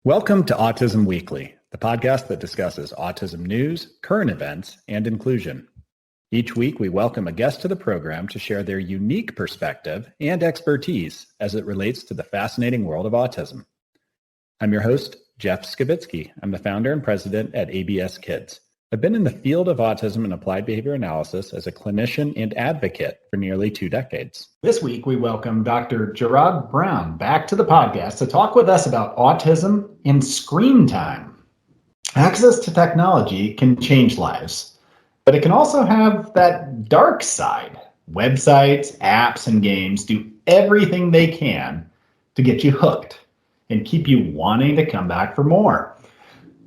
Welcome to Autism Weekly, the podcast that discusses autism news, current events, and inclusion. Each week, we welcome a guest to the program to share their unique perspective and expertise as it relates to the fascinating world of autism. I'm your host, Jeff Skibitsky. I'm the founder and president at ABS Kids. I've been in the field of autism and applied behavior analysis as a clinician and advocate for nearly 2 decades. This week, we welcome Dr. Jerrod Brown back to the podcast to talk with us about autism and screen time. Access to technology can change lives, but it can also have that dark side. Websites, apps, and games do everything they can to get you hooked and keep you wanting to come back for more.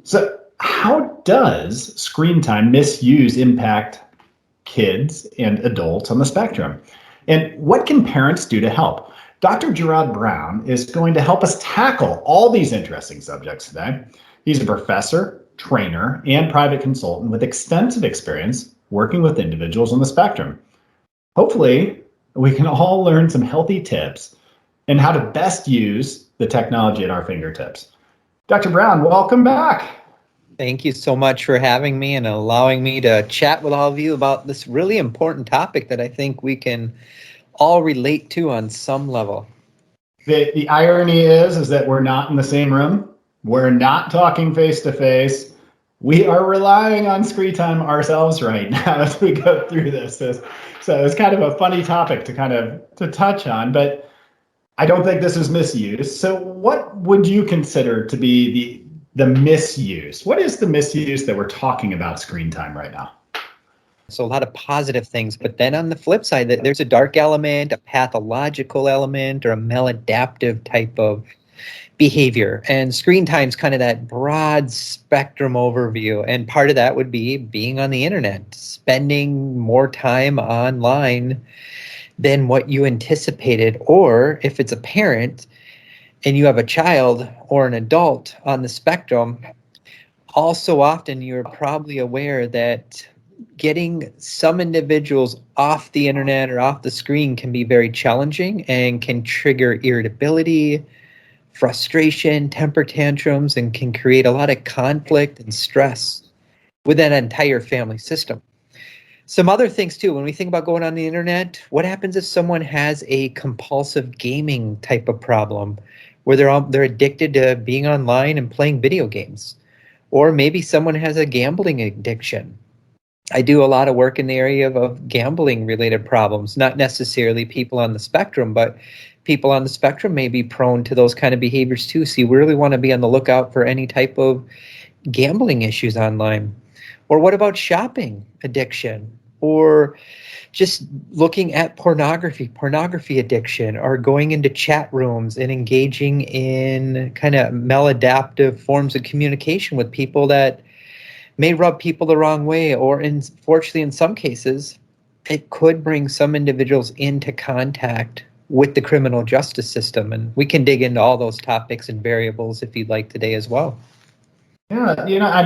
So, how does screen time misuse impact kids and adults on the spectrum? And what can parents do to help? Dr. Jerrod Brown is going to help us tackle all these interesting subjects today. He's a professor, trainer, and private consultant with extensive experience working with individuals on the spectrum. Hopefully, we can all learn some healthy tips and how to best use the technology at our fingertips. Dr. Brown, welcome back. Thank you so much for having me and allowing me to chat with all of you about this really important topic that I think we can all relate to on some level. The irony is that we're not in the same room. We're not talking face to face. We are relying on screen time ourselves right now as we go through this. So it's kind of a funny topic to touch on, but I don't think this is misuse. So what would you consider to be the misuse? What is the misuse that we're talking about screen time right now? So a lot of positive things, but then on the flip side, there's a dark element, a pathological element, or a maladaptive type of behavior. And screen time's kind of that broad spectrum overview. And part of that would be being on the internet, spending more time online than what you anticipated. Or if it's a parent and you have a child or an adult on the spectrum, also often you're probably aware that getting some individuals off the internet or off the screen can be very challenging and can trigger irritability, frustration, temper tantrums, and can create a lot of conflict and stress with that entire family system. Some other things too, when we think about going on the internet, what happens if someone has a compulsive gaming type of problem where they're addicted to being online and playing video games? Or maybe someone has a gambling addiction. I do a lot of work in the area of gambling related problems, not necessarily people on the spectrum, but people on the spectrum may be prone to those kind of behaviors too. So you really want to be on the lookout for any type of gambling issues online. Or what about shopping addiction? Or just looking at pornography addiction, or going into chat rooms and engaging in kind of maladaptive forms of communication with people that may rub people the wrong way, or unfortunately in some cases, it could bring some individuals into contact with the criminal justice system. And we can dig into all those topics and variables if you'd like today as well. Yeah,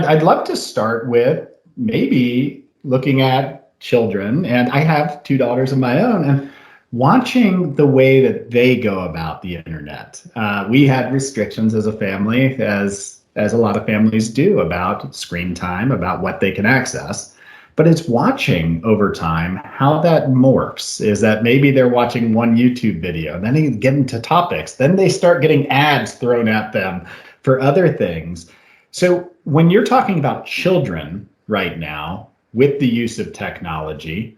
I'd love to start with maybe looking at children, and I have 2 daughters of my own, and watching the way that they go about the internet. We had restrictions as a family, as a lot of families do, about screen time, about what they can access. But it's watching over time how that morphs. Is that maybe they're watching one YouTube video, and then they get into topics, then they start getting ads thrown at them for other things. So when you're talking about children right now, with the use of technology,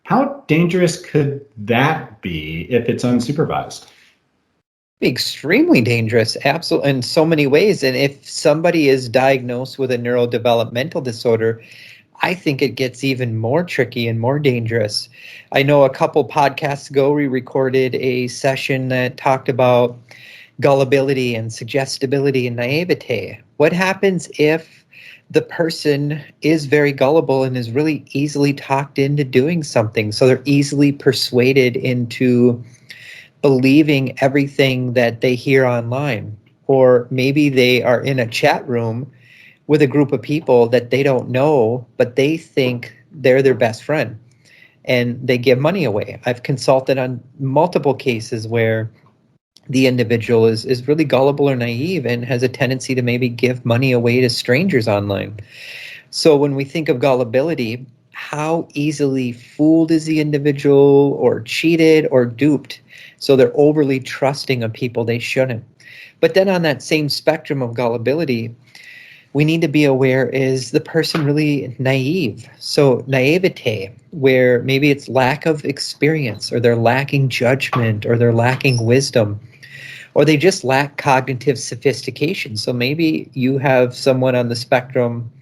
how dangerous could that be if it's unsupervised? Extremely dangerous, absolutely, in so many ways. And if somebody is diagnosed with a neurodevelopmental disorder, I think it gets even more tricky and more dangerous. I know a couple podcasts ago, we recorded a session that talked about gullibility and suggestibility and naivete. What happens if the person is very gullible and is really easily talked into doing something? So they're easily persuaded into believing everything that they hear online. Or maybe they are in a chat room with a group of people that they don't know, but they think they're their best friend, and they give money away. I've consulted on multiple cases where the individual is really gullible or naive and has a tendency to maybe give money away to strangers online. So when we think of gullibility, how easily fooled is the individual, or cheated or duped? So they're overly trusting of people they shouldn't. But then on that same spectrum of gullibility, we need to be aware, is the person really naive? So naivete, where maybe it's lack of experience, or they're lacking judgment, or they're lacking wisdom, or they just lack cognitive sophistication. So maybe you have someone on the spectrum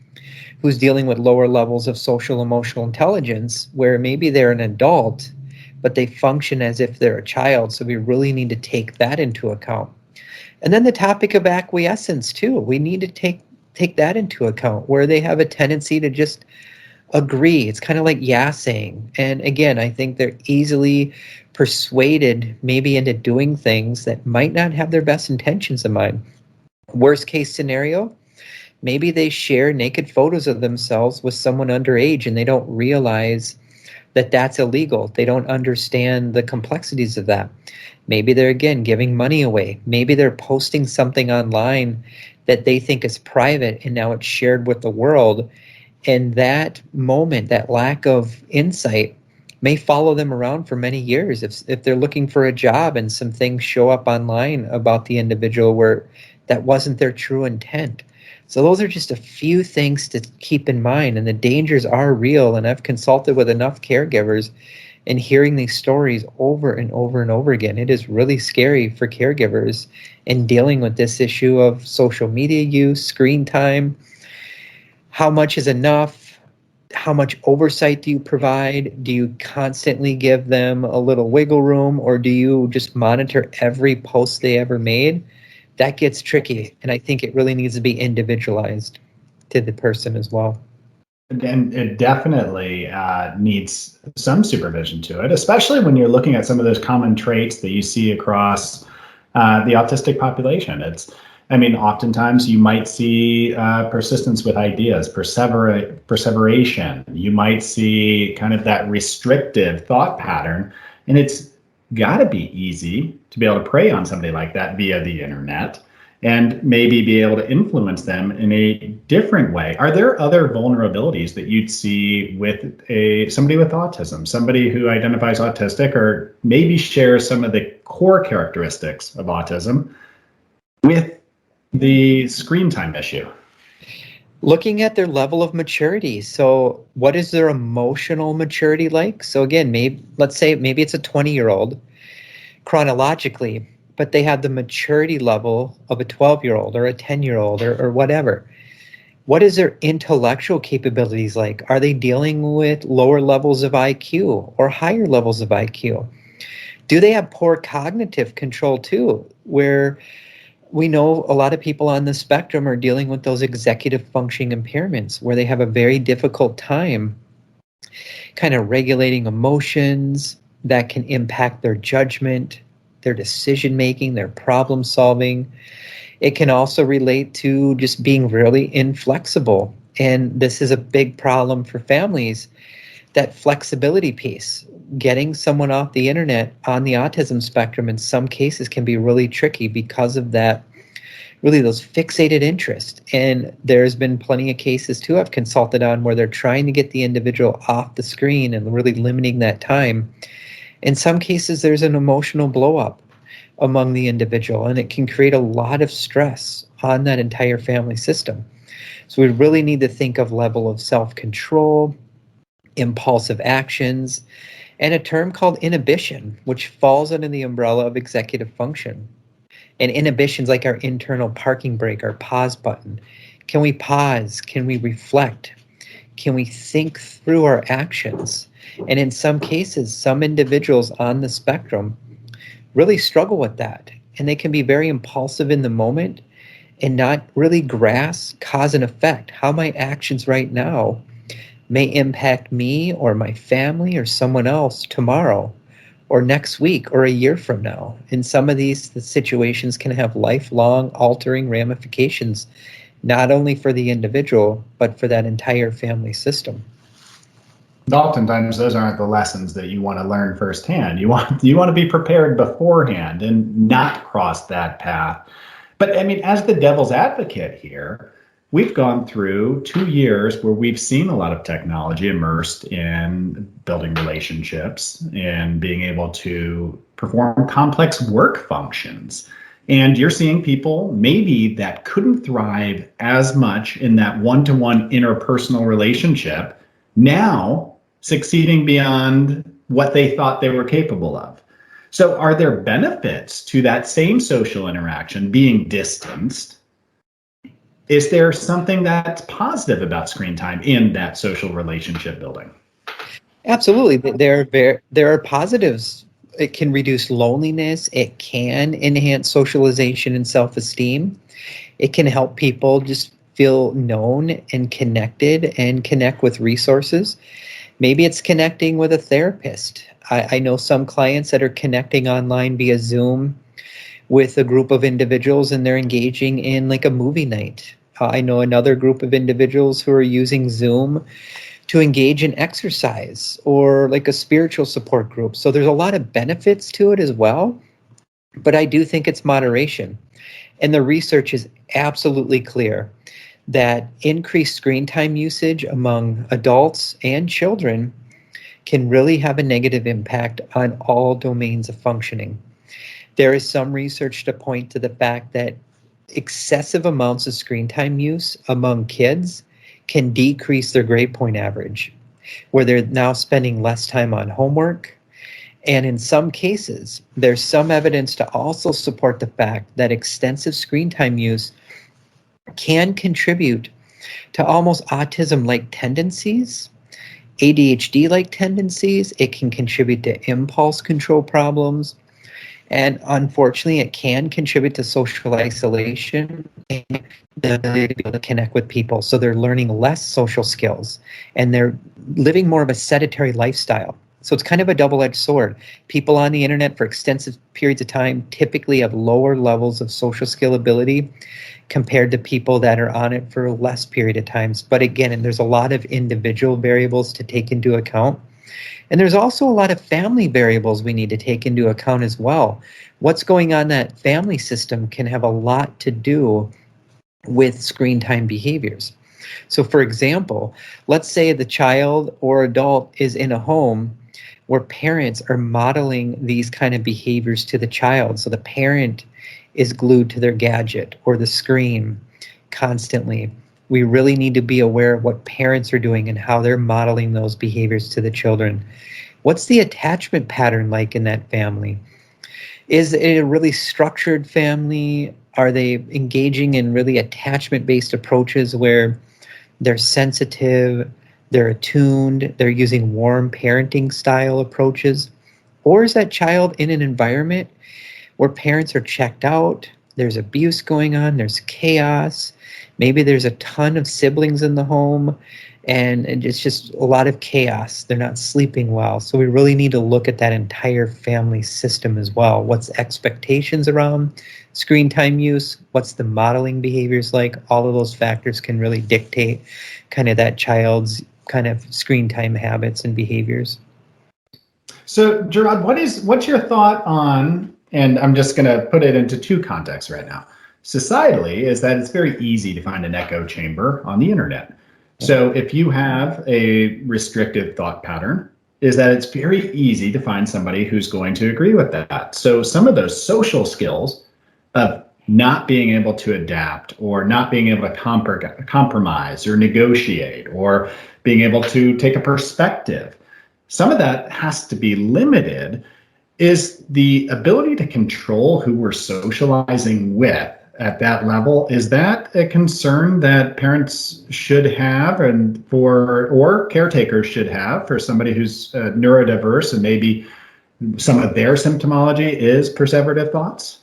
who's dealing with lower levels of social emotional intelligence, where maybe they're an adult, but they function as if they're a child. So we really need to take that into account. And then the topic of acquiescence too. We need to take that into account, where they have a tendency to just agree. It's kind of like saying. And again, I think they're easily persuaded maybe into doing things that might not have their best intentions in mind. Worst case scenario, maybe they share naked photos of themselves with someone underage and they don't realize that that's illegal. They don't understand the complexities of that. Maybe they're, again, giving money away. Maybe they're posting something online that they think is private and now it's shared with the world. And that moment, that lack of insight, may follow them around for many years. If they're looking for a job and some things show up online about the individual where that wasn't their true intent. So those are just a few things to keep in mind, and the dangers are real. And I've consulted with enough caregivers, and hearing these stories over and over and over again, it is really scary for caregivers in dealing with this issue of social media use, screen time. How much is enough? How much oversight do you provide? Do you constantly give them a little wiggle room, or do you just monitor every post they ever made? That gets tricky, and I think it really needs to be individualized to the person as well. And it definitely needs some supervision to it, especially when you're looking at some of those common traits that you see across the autistic population. Oftentimes you might see persistence with ideas, perseveration. You might see kind of that restrictive thought pattern, and it's got to be easy to be able to prey on somebody like that via the internet and maybe be able to influence them in a different way. Are there other vulnerabilities that you'd see with somebody with autism, somebody who identifies autistic or maybe shares some of the core characteristics of autism with the screen time issue? Looking at their level of maturity. So what is their emotional maturity like? So again, let's say maybe it's a 20-year-old chronologically, but they have the maturity level of a 12-year-old or a 10-year-old or whatever. What is their intellectual capabilities like? Are they dealing with lower levels of IQ or higher levels of IQ? Do they have poor cognitive control too, where we know a lot of people on the spectrum are dealing with those executive functioning impairments, where they have a very difficult time kind of regulating emotions that can impact their judgment, their decision making, their problem solving. It can also relate to just being really inflexible. And this is a big problem for families, that flexibility piece. Getting someone off the internet on the autism spectrum in some cases can be really tricky because of that, really those fixated interests. And there's been plenty of cases too I've consulted on where they're trying to get the individual off the screen and really limiting that time. In some cases, there's an emotional blow up among the individual, and it can create a lot of stress on that entire family system. So we really need to think of level of self-control, impulsive actions, and a term called inhibition, which falls under the umbrella of executive function. And inhibitions like our internal parking brake, our pause button. Can we pause? Can we reflect? Can we think through our actions? And in some cases, some individuals on the spectrum really struggle with that. And they can be very impulsive in the moment and not really grasp cause and effect, how my actions right now may impact me or my family or someone else tomorrow or next week or a year from now. And some of these situations can have lifelong altering ramifications, not only for the individual, but for that entire family system. Oftentimes, those aren't the lessons that you want to learn firsthand. You want to be prepared beforehand and not cross that path. But I mean, as the devil's advocate here, we've gone through 2 years where we've seen a lot of technology immersed in building relationships and being able to perform complex work functions. And you're seeing people maybe that couldn't thrive as much in that one-to-one interpersonal relationship now succeeding beyond what they thought they were capable of. So are there benefits to that same social interaction being distanced? Is there something that's positive about screen time in that social relationship building? Absolutely. There are positives. It can reduce loneliness. It can enhance socialization and self-esteem. It can help people just feel known and connected and connect with resources. Maybe it's connecting with a therapist. I know some clients that are connecting online via Zoom with a group of individuals and they're engaging in like a movie night. I know another group of individuals who are using Zoom to engage in exercise or like a spiritual support group. So there's a lot of benefits to it as well, but I do think it's moderation. And the research is absolutely clear that increased screen time usage among adults and children can really have a negative impact on all domains of functioning. There is some research to point to the fact that excessive amounts of screen time use among kids can decrease their grade point average, where they're now spending less time on homework. And in some cases, there's some evidence to also support the fact that extensive screen time use can contribute to almost autism-like tendencies, ADHD-like tendencies. It can contribute to impulse control problems. And unfortunately, it can contribute to social isolation and the ability to be able to connect with people. So they're learning less social skills and they're living more of a sedentary lifestyle. So it's kind of a double-edged sword. People on the internet for extensive periods of time typically have lower levels of social skill ability compared to people that are on it for a less period of times. But again, and there's a lot of individual variables to take into account. And there's also a lot of family variables we need to take into account as well. What's going on in that family system can have a lot to do with screen time behaviors. So for example, let's say the child or adult is in a home where parents are modeling these kind of behaviors to the child. So the parent is glued to their gadget or the screen constantly. We really need to be aware of what parents are doing and how they're modeling those behaviors to the children. What's the attachment pattern like in that family? Is it a really structured family? Are they engaging in really attachment-based approaches where they're sensitive, they're attuned, they're using warm parenting style approaches? Or is that child in an environment where parents are checked out, there's abuse going on, there's chaos, maybe there's a ton of siblings in the home, and it's just a lot of chaos. They're not sleeping well. So we really need to look at that entire family system as well. What's expectations around screen time use? What's the modeling behaviors like? All of those factors can really dictate kind of that child's kind of screen time habits and behaviors. So, Jerrod, what's your thought on, and I'm just going to put it into two contexts right now. Societally, is that it's very easy to find an echo chamber on the internet. So if you have a restrictive thought pattern, is that it's very easy to find somebody who's going to agree with that. So some of those social skills of not being able to adapt or not being able to compromise or negotiate or being able to take a perspective, some of that has to be limited. Is the ability to control who we're socializing with at that level, is that a concern that parents should have or caretakers should have for somebody who's neurodiverse and maybe some of their symptomology is perseverative thoughts?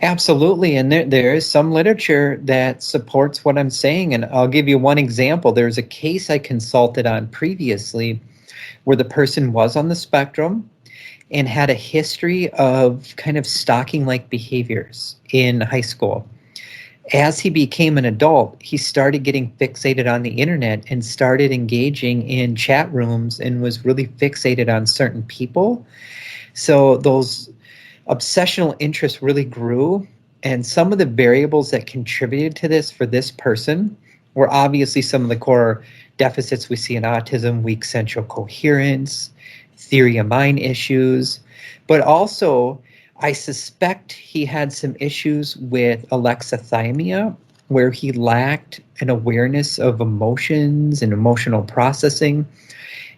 Absolutely. And there is some literature that supports what I'm saying. And I'll give you one example. There's a case I consulted on previously where the person was on the spectrum and had a history of kind of stalking-like behaviors in high school. As he became an adult, he started getting fixated on the internet and started engaging in chat rooms and was really fixated on certain people. So those obsessional interests really grew. And some of the variables that contributed to this for this person were obviously some of the core deficits we see in autism: weak central coherence, theory of mind issues, but also I suspect he had some issues with alexithymia, where he lacked an awareness of emotions and emotional processing,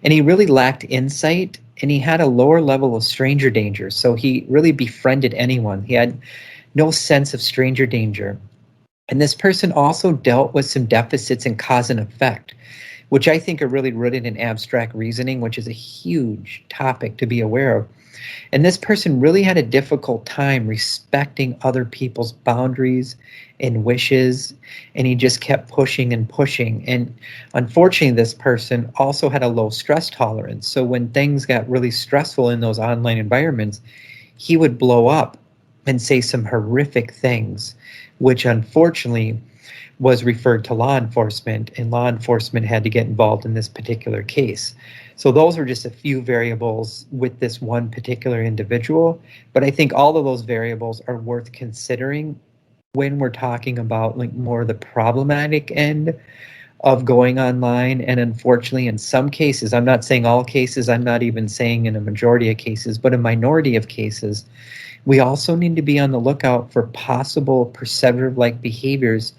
and he really lacked insight, and he had a lower level of stranger danger. So he really befriended anyone. He had no sense of stranger danger. And this person also dealt with some deficits in cause and effect, which I think are really rooted in abstract reasoning, which is a huge topic to be aware of. And this person really had a difficult time respecting other people's boundaries and wishes, and he just kept pushing and pushing. And unfortunately, this person also had a low stress tolerance. So when things got really stressful in those online environments, he would blow up and say some horrific things, which unfortunately was referred to law enforcement, and law enforcement had to get involved in this particular case. So those are just a few variables with this one particular individual, but I think all of those variables are worth considering when we're talking about like more the problematic end of going online. And unfortunately, in some cases, I'm not saying all cases, I'm not even saying in a majority of cases, but a minority of cases, we also need to be on the lookout for possible perceptive-like behaviors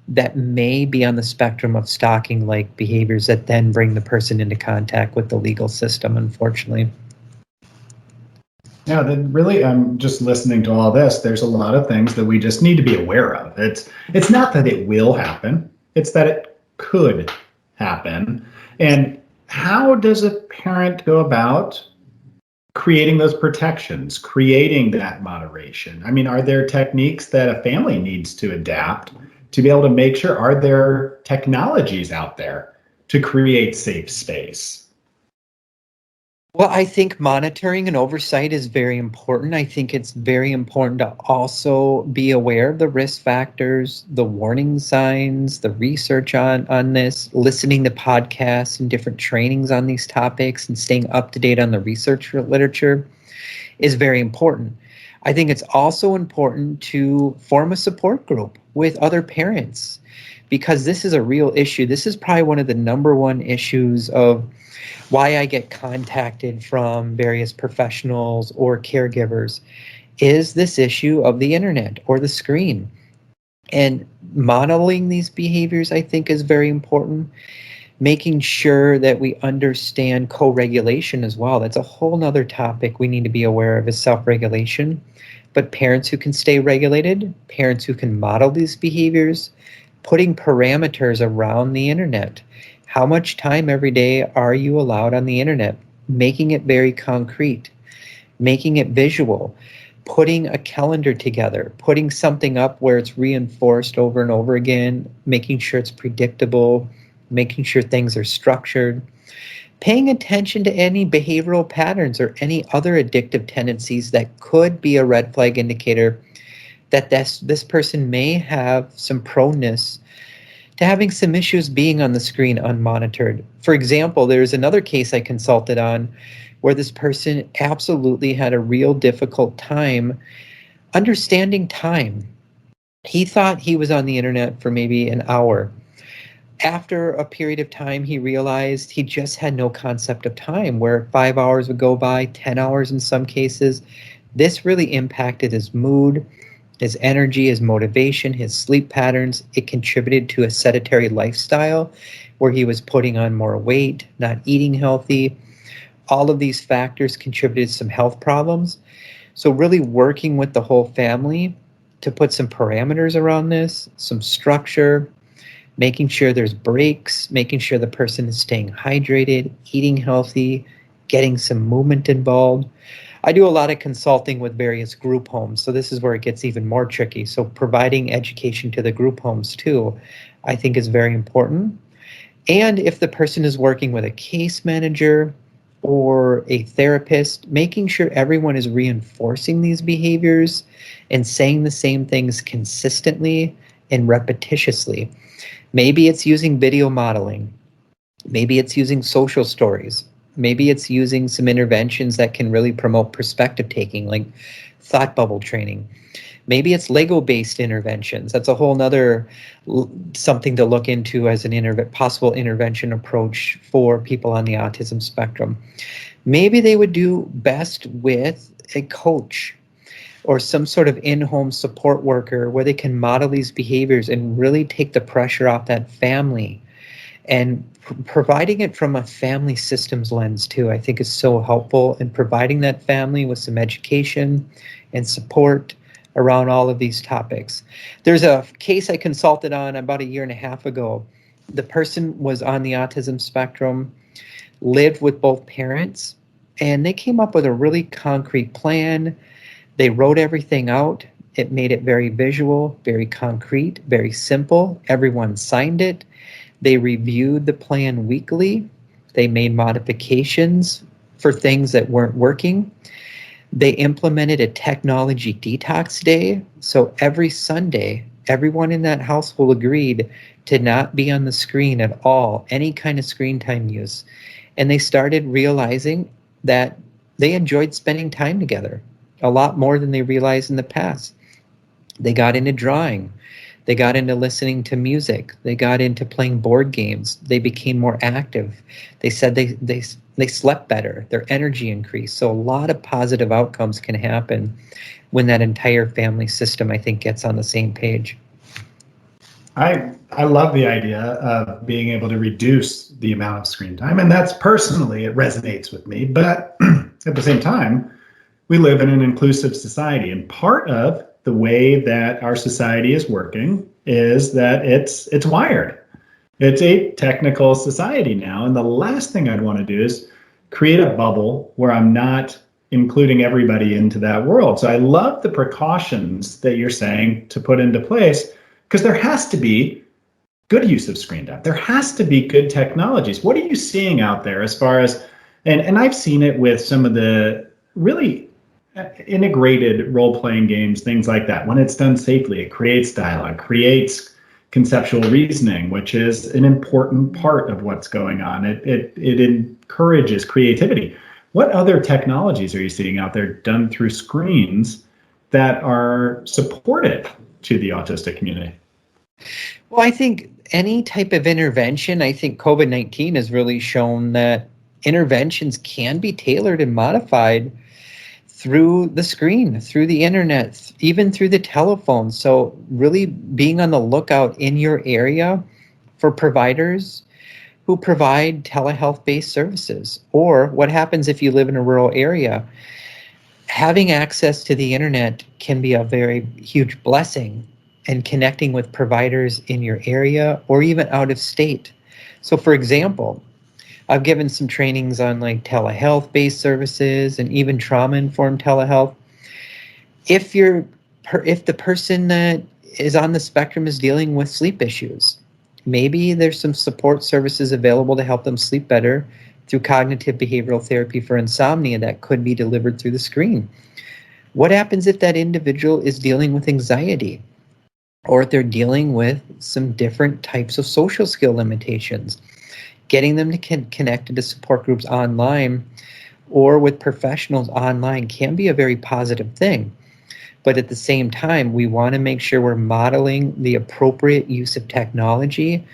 that may be on the spectrum of stalking-like behaviors that then bring the person into contact with the legal system, unfortunately. Yeah, then really, I'm just listening to all this. There's a lot of things that we just need to be aware of. It's not that it will happen, it's that it could happen. And how does a parent go about creating those protections, creating that moderation? I mean, are there techniques that a family needs to adapt to be able to make sure? Are there technologies out there to create safe space? Well, I think monitoring and oversight is very important. I think it's very important to also be aware of the risk factors, the warning signs, the research on this, listening to podcasts and different trainings on these topics, and staying up to date on the research literature is very important. I think it's also important to form a support group with other parents, because this is a real issue. This is probably one of the number one issues of why I get contacted from various professionals or caregivers, is this issue of the internet or the screen. And modeling these behaviors, I think, is very important. Making sure that we understand co-regulation as well. That's a whole nother topic we need to be aware of, is self-regulation. But parents who can stay regulated, parents who can model these behaviors, putting parameters around the internet. How much time every day are you allowed on the internet? Making it very concrete, making it visual, putting a calendar together, putting something up where it's reinforced over and over again, making sure it's predictable, making sure things are structured, paying attention to any behavioral patterns or any other addictive tendencies that could be a red flag indicator that this person may have some proneness to having some issues being on the screen unmonitored. For example, there's another case I consulted on where this person absolutely had a real difficult time understanding time. He thought he was on the internet for maybe an hour. After a period of time, he realized he just had no concept of time, where 5 hours would go by, 10 hours in some cases. This really impacted his mood, his energy, his motivation, his sleep patterns. It contributed to a sedentary lifestyle where he was putting on more weight, not eating healthy. All of these factors contributed to some health problems. So really working with the whole family to put some parameters around this, some structure, making sure there's breaks, making sure the person is staying hydrated, eating healthy, getting some movement involved. I do a lot of consulting with various group homes, so this is where it gets even more tricky. So providing education to the group homes too, I think, is very important. And if the person is working with a case manager or a therapist, making sure everyone is reinforcing these behaviors and saying the same things consistently and repetitiously. Maybe it's using video modeling. Maybe it's using social stories. Maybe it's using some interventions that can really promote perspective taking, like thought bubble training. Maybe it's Lego-based interventions. That's a whole nother something to look into as an possible intervention approach for people on the autism spectrum. Maybe they would do best with a coach or some sort of in-home support worker where they can model these behaviors and really take the pressure off that family. And providing it from a family systems lens too, I think is so helpful in providing that family with some education and support around all of these topics. There's a case I consulted on about 1.5 years ago. The person was on the autism spectrum, lived with both parents, and they came up with a really concrete plan. They wrote everything out. It made it very visual, very concrete, very simple. Everyone signed it. They reviewed the plan weekly. They made modifications for things that weren't working. They implemented a technology detox day. So every Sunday, everyone in that household agreed to not be on the screen at all, any kind of screen time use. And they started realizing that they enjoyed spending time together a lot more than they realized in the past. They got into drawing. They got into listening to music. They got into playing board games. They became more active. They said they slept better. Their energy increased. So a lot of positive outcomes can happen when that entire family system, I think, gets on the same page. I love the idea of being able to reduce the amount of screen time. And that's personally, it resonates with me. But at the same time, we live in an inclusive society. And part of the way that our society is working is that it's wired. It's a technical society now. And the last thing I'd want to do is create a bubble where I'm not including everybody into that world. So I love the precautions that you're saying to put into place, because there has to be good use of screen time. There has to be good technologies. What are you seeing out there as far as, and I've seen it with some of the really integrated role-playing games, things like that. When it's done safely, it creates dialogue, creates conceptual reasoning, which is an important part of what's going on. It encourages creativity. What other technologies are you seeing out there done through screens that are supportive to the autistic community? Well, I think any type of intervention, I think COVID-19 has really shown that interventions can be tailored and modified through the screen, through the internet, even through the telephone. So really being on the lookout in your area for providers who provide telehealth-based services. Or what happens if you live in a rural area? Having access to the internet can be a very huge blessing, and connecting with providers in your area or even out of state. So for example, I've given some trainings on like telehealth-based services and even trauma-informed telehealth. If the person that is on the spectrum is dealing with sleep issues, maybe there's some support services available to help them sleep better through cognitive behavioral therapy for insomnia that could be delivered through the screen. What happens if that individual is dealing with anxiety, or if they're dealing with some different types of social skill limitations? Getting them to connected to support groups online or with professionals online can be a very positive thing. But at the same time, we want to make sure we're modeling the appropriate use of technology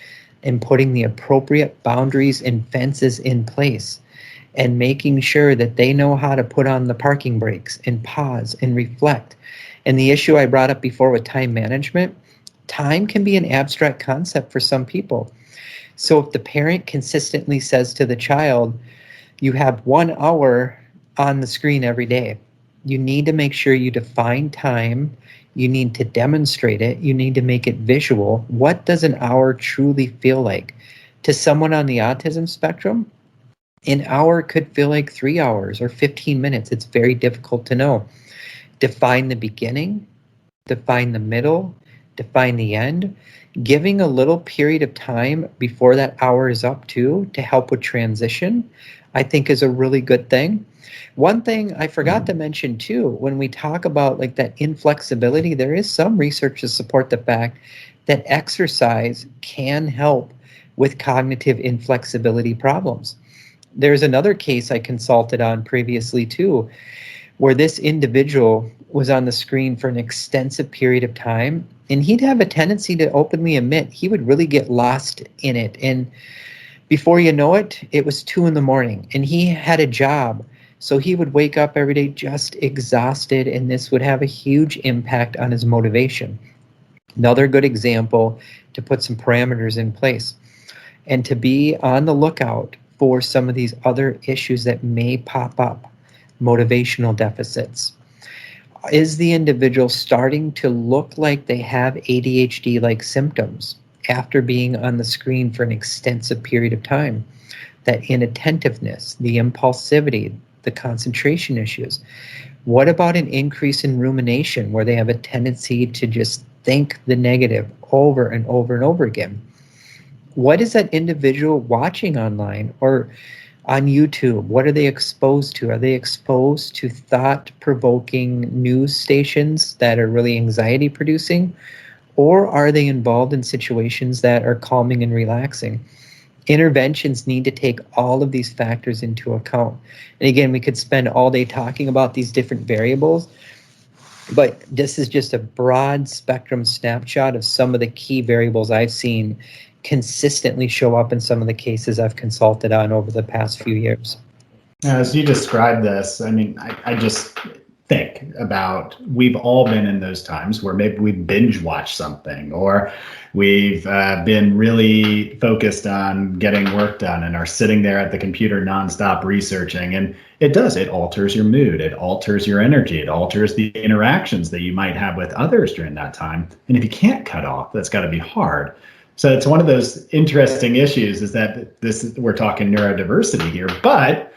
and putting the appropriate boundaries and fences in place, and making sure that they know how to put on the parking brakes and pause and reflect. And the issue I brought up before with time management, time can be an abstract concept for some people. So if the parent consistently says to the child, you have 1 hour on the screen every day, you need to make sure you define time. You need to demonstrate it. You need to make it visual. What does an hour truly feel like? To someone on the autism spectrum, an hour could feel like 3 hours or 15 minutes. It's very difficult to know. Define the beginning, define the middle, define the end. Giving a little period of time before that hour is up too to help with transition, I think is a really good thing. One thing I forgot to mention too, when we talk about like that inflexibility, there is some research to support the fact that exercise can help with cognitive inflexibility problems. There's another case I consulted on previously too, where this individual was on the screen for an extensive period of time, and he'd have a tendency to openly admit he would really get lost in it. And before you know it, it was 2 a.m, and he had a job. So he would wake up every day just exhausted, and this would have a huge impact on his motivation. Another good example to put some parameters in place and to be on the lookout for some of these other issues that may pop up. Motivational deficits. Is the individual starting to look like they have ADHD-like symptoms after being on the screen for an extensive period of time? That inattentiveness, the impulsivity, the concentration issues. What about an increase in rumination where they have a tendency to just think the negative over and over and over again? What is that individual watching online or on YouTube? What are they exposed to? Are they exposed to thought-provoking news stations that are really anxiety-producing? Or are they involved in situations that are calming and relaxing? Interventions need to take all of these factors into account. And again, we could spend all day talking about these different variables, but this is just a broad spectrum snapshot of some of the key variables I've seen consistently show up in some of the cases I've consulted on over the past few years. As you describe this, I mean, I just think about, we've all been in those times where maybe we binge watch something, or we've been really focused on getting work done and are sitting there at the computer nonstop researching. And it alters your mood, it alters your energy, it alters the interactions that you might have with others during that time. And if you can't cut off, that's got to be hard. So it's one of those interesting issues, is that we're talking neurodiversity here, but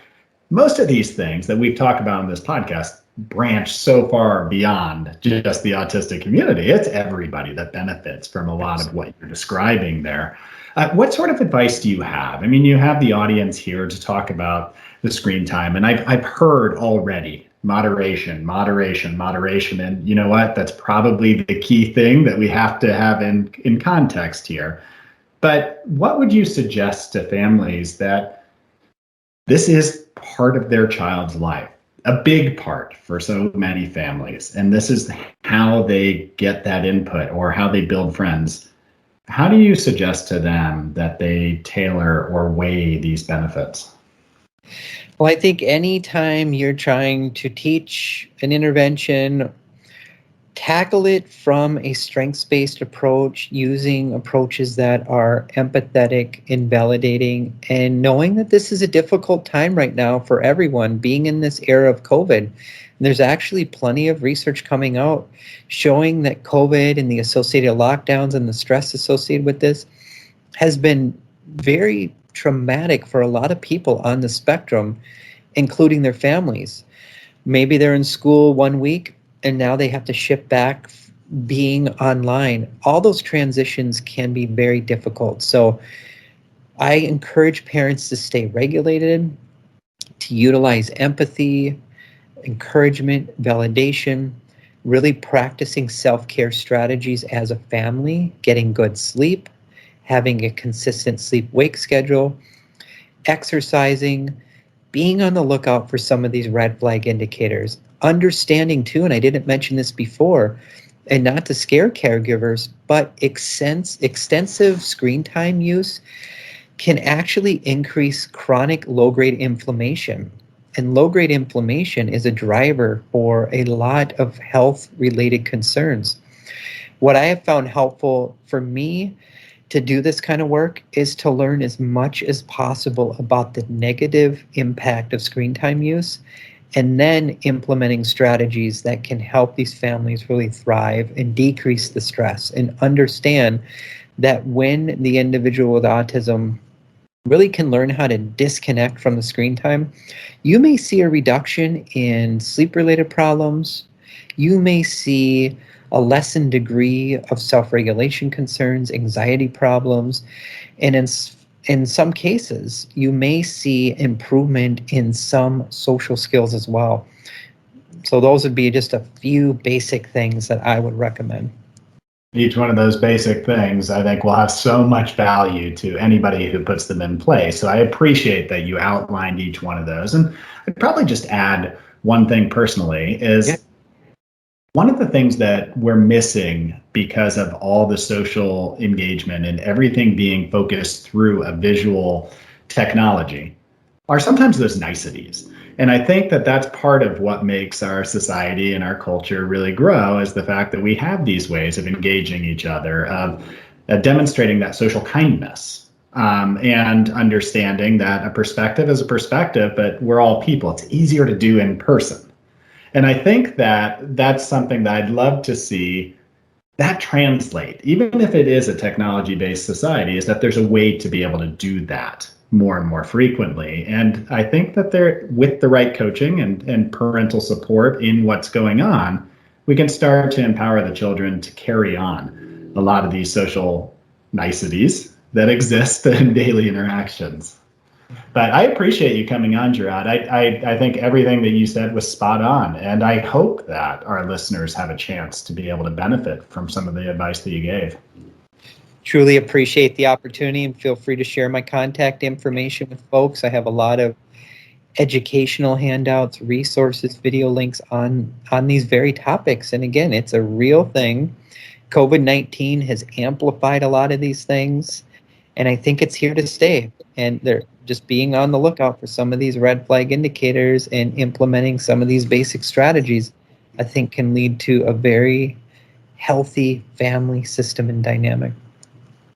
most of these things that we've talked about on this podcast branch so far beyond just the autistic community. It's everybody that benefits from a lot of what you're describing there. What sort of advice do you have? I mean, you have the audience here to talk about the screen time, and I've heard already moderation. And you know what? That's probably the key thing that we have to have in context here. But what would you suggest to families that this is part of their child's life? A big part for so many families, and this is how they get that input or how they build friends. How do you suggest to them that they tailor or weigh these benefits? Well, I think anytime you're trying to teach an intervention, tackle it from a strengths-based approach, using approaches that are empathetic and validating, and knowing that this is a difficult time right now for everyone, being in this era of COVID. There's actually plenty of research coming out showing that COVID and the associated lockdowns and the stress associated with this has been very traumatic for a lot of people on the spectrum, including their families. Maybe they're in school 1 week and now they have to shift back being online. All those transitions can be very difficult. So I encourage parents to stay regulated, to utilize empathy, encouragement, validation, really practicing self-care strategies as a family, getting good sleep, having a consistent sleep-wake schedule, exercising, being on the lookout for some of these red flag indicators, understanding too, and I didn't mention this before, and not to scare caregivers, but extensive screen time use can actually increase chronic low-grade inflammation. And low-grade inflammation is a driver for a lot of health-related concerns. What I have found helpful for me to do this kind of work is to learn as much as possible about the negative impact of screen time use, and then implementing strategies that can help these families really thrive and decrease the stress, and understand that when the individual with autism really can learn how to disconnect from the screen time, you may see a reduction in sleep-related problems. You may see a lessened degree of self-regulation concerns, anxiety problems, and in some cases, you may see improvement in some social skills as well. So those would be just a few basic things that I would recommend. Each one of those basic things, I think, will have so much value to anybody who puts them in place. So I appreciate that you outlined each one of those. And I'd probably just add one thing personally is one of the things that we're missing because of all the social engagement and everything being focused through a visual technology are sometimes those niceties. And I think that that's part of what makes our society and our culture really grow, is the fact that we have these ways of engaging each other, of demonstrating that social kindness, and understanding that a perspective is a perspective, but we're all people. It's easier to do in person. And I think that that's something that I'd love to see that translate, even if it is a technology-based society, is that there's a way to be able to do that more and more frequently. And I think that there, with the right coaching and parental support in what's going on, we can start to empower the children to carry on a lot of these social niceties that exist in daily interactions. But I appreciate you coming on, Jerrod. I think everything that you said was spot on. And I hope that our listeners have a chance to be able to benefit from some of the advice that you gave. Truly appreciate the opportunity, and feel free to share my contact information with folks. I have a lot of educational handouts, resources, video links on these very topics. And again, it's a real thing. COVID-19 has amplified a lot of these things, and I think it's here to stay. And they're just being on the lookout for some of these red flag indicators and implementing some of these basic strategies, I think, can lead to a very healthy family system and dynamic.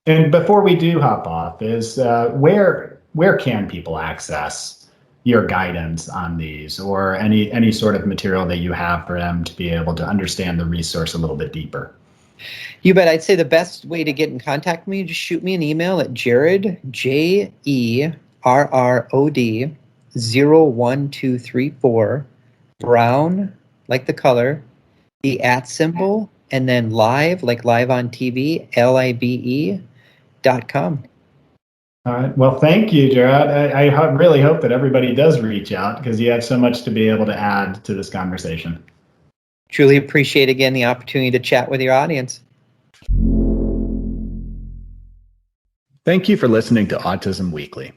And before we do hop off, is where can people access your guidance on these, or any sort of material that you have for them to be able to understand the resource a little bit deeper? You bet. I'd say the best way to get in contact with me, just shoot me an email at Jerrod, Jerrod 01234, Brown, like the color, the @ symbol, and then live, like live on TV, LIVE.com. All right. Well, thank you, Jerrod. I really hope that everybody does reach out, because you have so much to be able to add to this conversation. Truly appreciate, again, the opportunity to chat with your audience. Thank you for listening to Autism Weekly.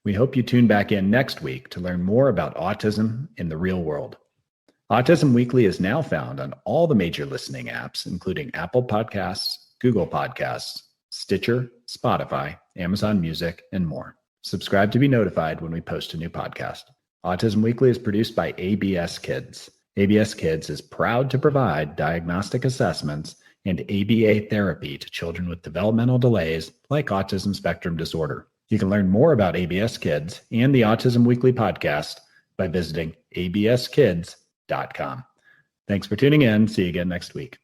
We hope you tune back in next week to learn more about autism in the real world. Autism Weekly is now found on all the major listening apps, including Apple Podcasts, Google Podcasts, Stitcher, Spotify, Amazon Music, and more. Subscribe to be notified when we post a new podcast. Autism Weekly is produced by ABS Kids. ABS Kids is proud to provide diagnostic assessments and ABA therapy to children with developmental delays like autism spectrum disorder. You can learn more about ABS Kids and the Autism Weekly podcast by visiting abskids.com. Thanks for tuning in. See you again next week.